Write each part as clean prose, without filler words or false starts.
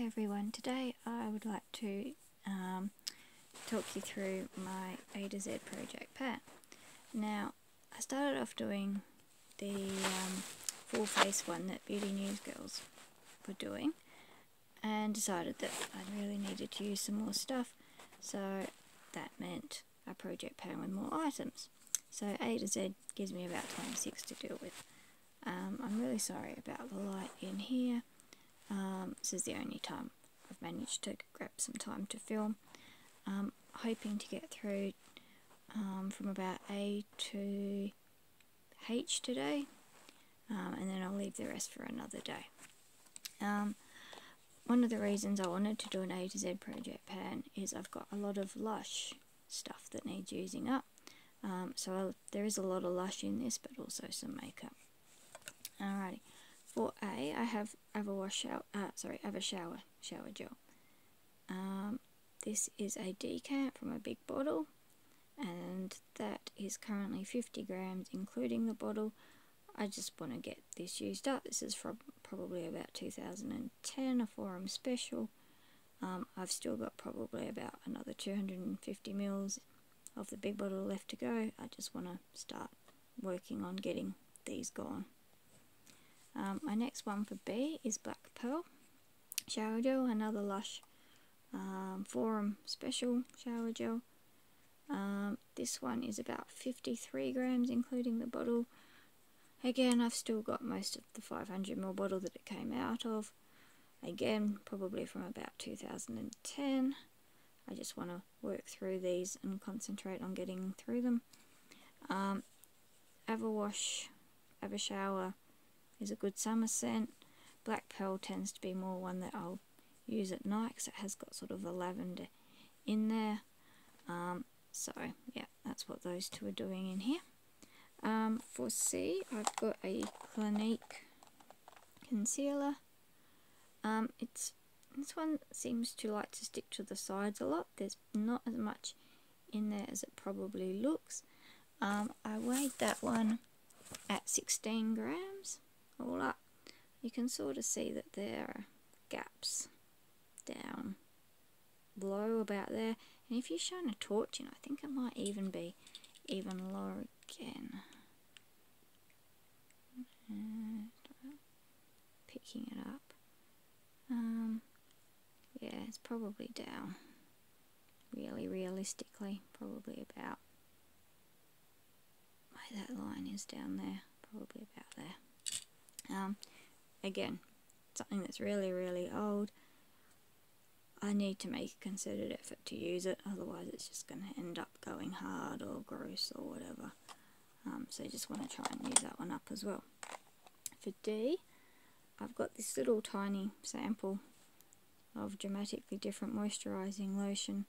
Hi everyone, today I would like to talk you through my A to Z project pan. Now, I started off doing the full face one that Beauty News Girls were doing and decided that I really needed to use some more stuff, so that meant a project pan with more items. So A to Z gives me about 26 to deal with. I'm really sorry about the light in here. This is the only time I've managed to grab some time to film. Hoping to get through from about A to H today, and then I'll leave the rest for another day. One of the reasons I wanted to do an A to Z project pan is I've got a lot of Lush stuff that needs using up. There is a lot of Lush in this, but also some makeup. Alrighty. For A, I have Avawash shower gel. This is a decant from a big bottle, and that is currently 50 grams, including the bottle. I just want to get this used up. This is from probably about 2010, a forum special. I've still got probably about another 250 mils of the big bottle left to go. I just want to start working on getting these gone. My next one for B is Black Pearl shower gel, another Lush forum special shower gel. This one is about 53 grams, including the bottle. Again, I've still got most of the 500ml bottle that it came out of. Again, probably from about 2010. I just want to work through these and concentrate on getting through them. Avawash, Avashower is a good summer scent. Black Pearl tends to be more one that I'll use at night because it has got sort of a lavender in there. So yeah, that's what those two are doing in here. For C, I've got a Clinique concealer. This one seems to like to stick to the sides a lot. There's not as much in there as it probably looks. I weighed that one at 16 grams all up. You can sort of see that there are gaps down below about there, and if you shine a torch in, I think it might even be even lower again. Picking it up. Yeah, it's probably down. Really realistically, probably about where that line is down there. Probably about there. Again, something that's really old. I need to make a concerted effort to use it, otherwise it's just going to end up going hard or gross or whatever. So I just want to try and use that one up as well. For D, I've got this little tiny sample of Dramatically Different moisturising lotion.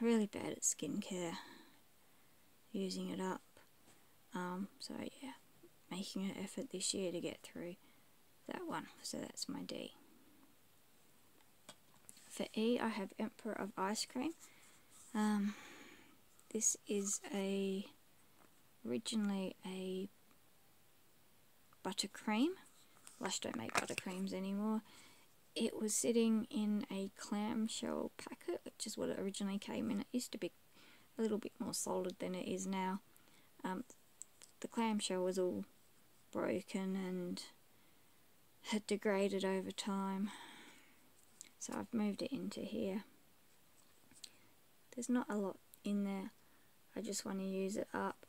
Really bad at skincare, using it up. So yeah, making an effort this year to get through that one. So that's my D. For E, I have Emperor of Ice Cream. This is originally a buttercream. Lush don't make buttercreams anymore. It was sitting in a clamshell packet, which is what it originally came in. It used to be a little bit more solid than it is now. The clamshell was all broken and had degraded over time, so I've moved it into here. There's not a lot in there, I just want to use it up.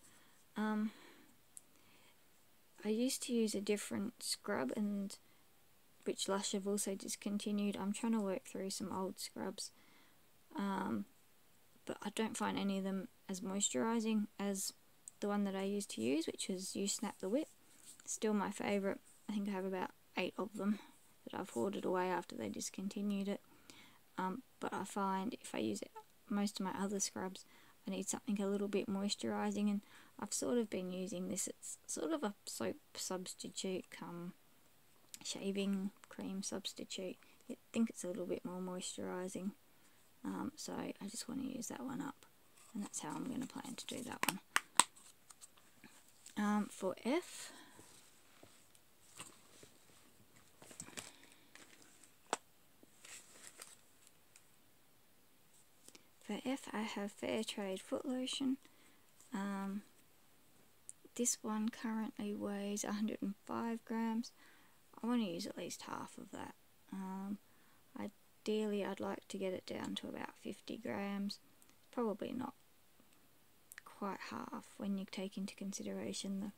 I used to use a different scrub, and which Lush have also discontinued. I'm trying to work through some old scrubs, but I don't find any of them as moisturising as the one that I used to use, which was You Snap the Whip. Still my favourite. I think I have about 8 of them that I've hoarded away after they discontinued it. But I find if I use most of my other scrubs, I need something a little bit moisturising, and I've sort of been using this. It's sort of a soap substitute, shaving cream substitute. I think it's a little bit more moisturising. So I just want to use that one up, and that's how I'm going to plan to do that one. For F, F, I have Fair Trade Foot Lotion. This one currently weighs 105 grams. I want to use at least half of that. Ideally, I'd like to get it down to about 50 grams. Probably not quite half when you take into consideration the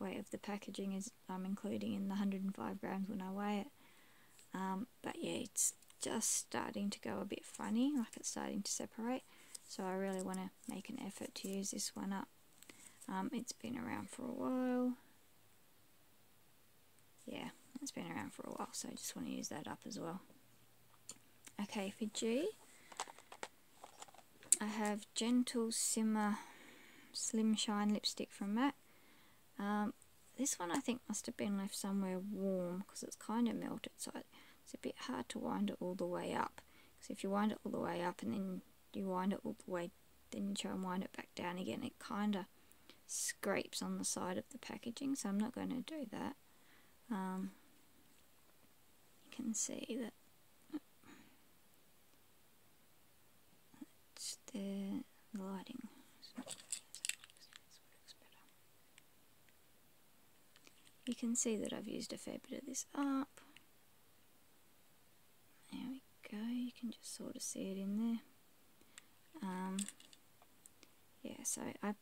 weight of the packaging is I'm including in the 105 grams when I weigh it. But yeah, it's just starting to go a bit funny, like it's starting to separate. So I really want to make an effort to use this one up. It's been around for a while. Yeah, it's been around for a while, so I just want to use that up as well. Okay, for G, I have Gentle Simmer Slim Shine Lipstick from MAC. This one I think must have been left somewhere warm because it's kind of melted, so it's a bit hard to wind it all the way up. Because if you wind it all the way up and then you wind it all the way, then you try and wind it back down again, it kind of scrapes on the side of the packaging, so I'm not going to do that. You can see that it's the lighting. You can see that I've used a fair bit of this up. There we go, you can just sort of see it in there. Yeah, so I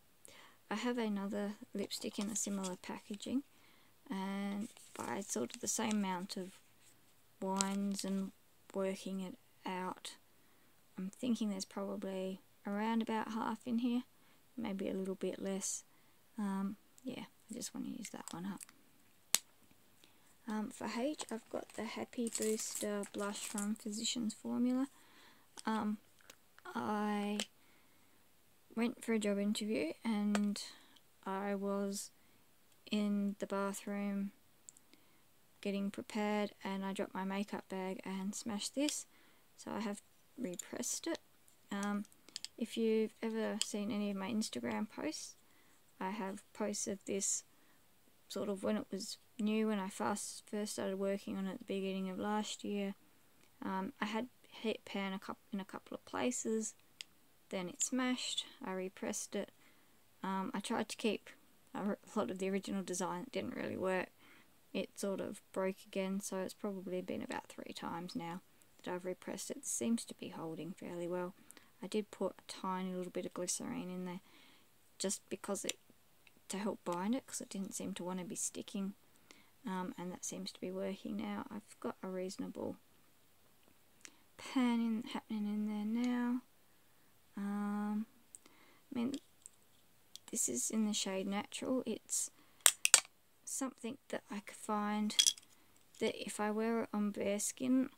have another lipstick in a similar packaging, and by sort of the same amount of winds and working it out, I'm thinking there's probably around about half in here, maybe a little bit less. Yeah, I just want to use that one up. For H, I've got the Happy Booster Blush from Physicians Formula. I went for a job interview and I was in the bathroom getting prepared and I dropped my makeup bag and smashed this, so I have repressed it. If you've ever seen any of my Instagram posts, I have posts of this sort of when it was new, when I first started working on it at the beginning of last year. I had hit pan in a couple of places, then it smashed, I repressed it. I tried to keep a lot of the original design, it didn't really work. It sort of broke again, so it's probably been about 3 times now that I've repressed it. It seems to be holding fairly well. I did put a tiny little bit of glycerine in there just because to help bind it, because it didn't seem to want to be sticking, and that seems to be working now. I've got a reasonable pan happening in there now. I mean, this is in the shade Natural. It's something that I could find that if I wear it on bare skin,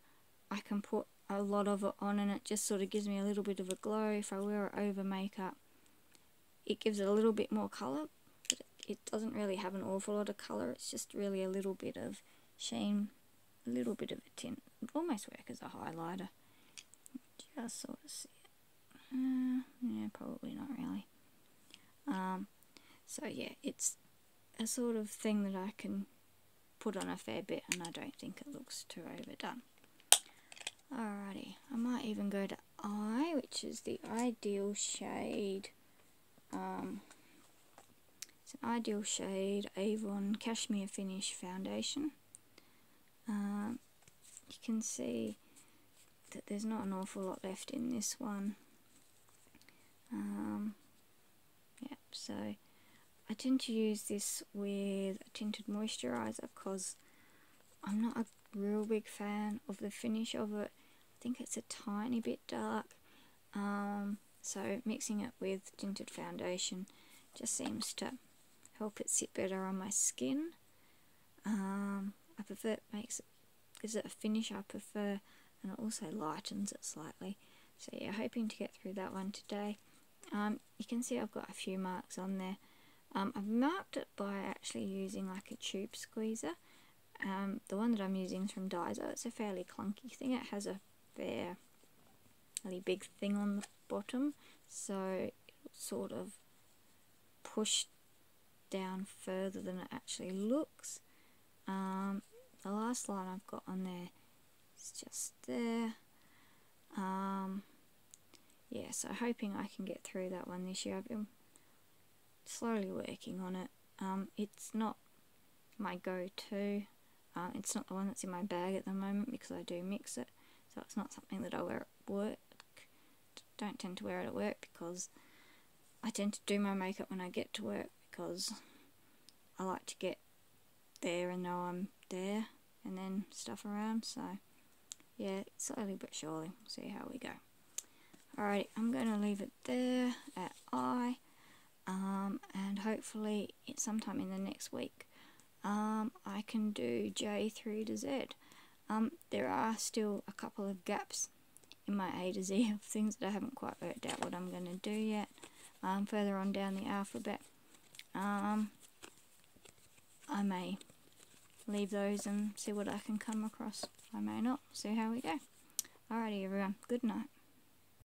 I can put a lot of it on and it just sort of gives me a little bit of a glow. If I wear it over makeup, it gives it a little bit more colour, but it doesn't really have an awful lot of colour. It's just really a little bit of sheen, a little bit of a tint. It would almost work as a highlighter. Just sort of see it. Yeah, probably not really. So yeah, it's a sort of thing that I can put on a fair bit and I don't think it looks too overdone. Alrighty, I might even go to I, which is the Ideal Shade. It's an Ideal Shade Avon Cashmere Finish Foundation. You can see that there's not an awful lot left in this one. Yep, so I tend to use this with a tinted moisturiser because I'm not a real big fan of the finish of it. I think it's a tiny bit dark, so mixing it with tinted foundation just seems to help it sit better on my skin. I prefer it gives it a finish I prefer, and it also lightens it slightly. So yeah, hoping to get through that one today. You can see I've got a few marks on there. I've marked it by actually using like a tube squeezer. The one that I'm using is from Daiso. It's a fairly clunky thing. It has a fairly big thing on the bottom, so it'll sort of push down further than it actually looks. The last line I've got on there is just there. yeah, so hoping I can get through that one this year. I've been slowly working on it. It's not my go-to. It's not the one that's in my bag at the moment because I do mix it, so it's not something that I wear at work. Don't tend to wear it at work because I tend to do my makeup when I get to work, because I like to get there and know I'm there and then stuff around. So yeah, slowly but surely, see how we go. Alright, I'm going to leave it there at I, and hopefully sometime in the next week I can do J through to Z. There are still a couple of gaps in my A to Z of things that I haven't quite worked out what I'm going to do yet. Further on down the alphabet, I may leave those and see what I can come across. I may not. See how we go. Alrighty everyone, good night.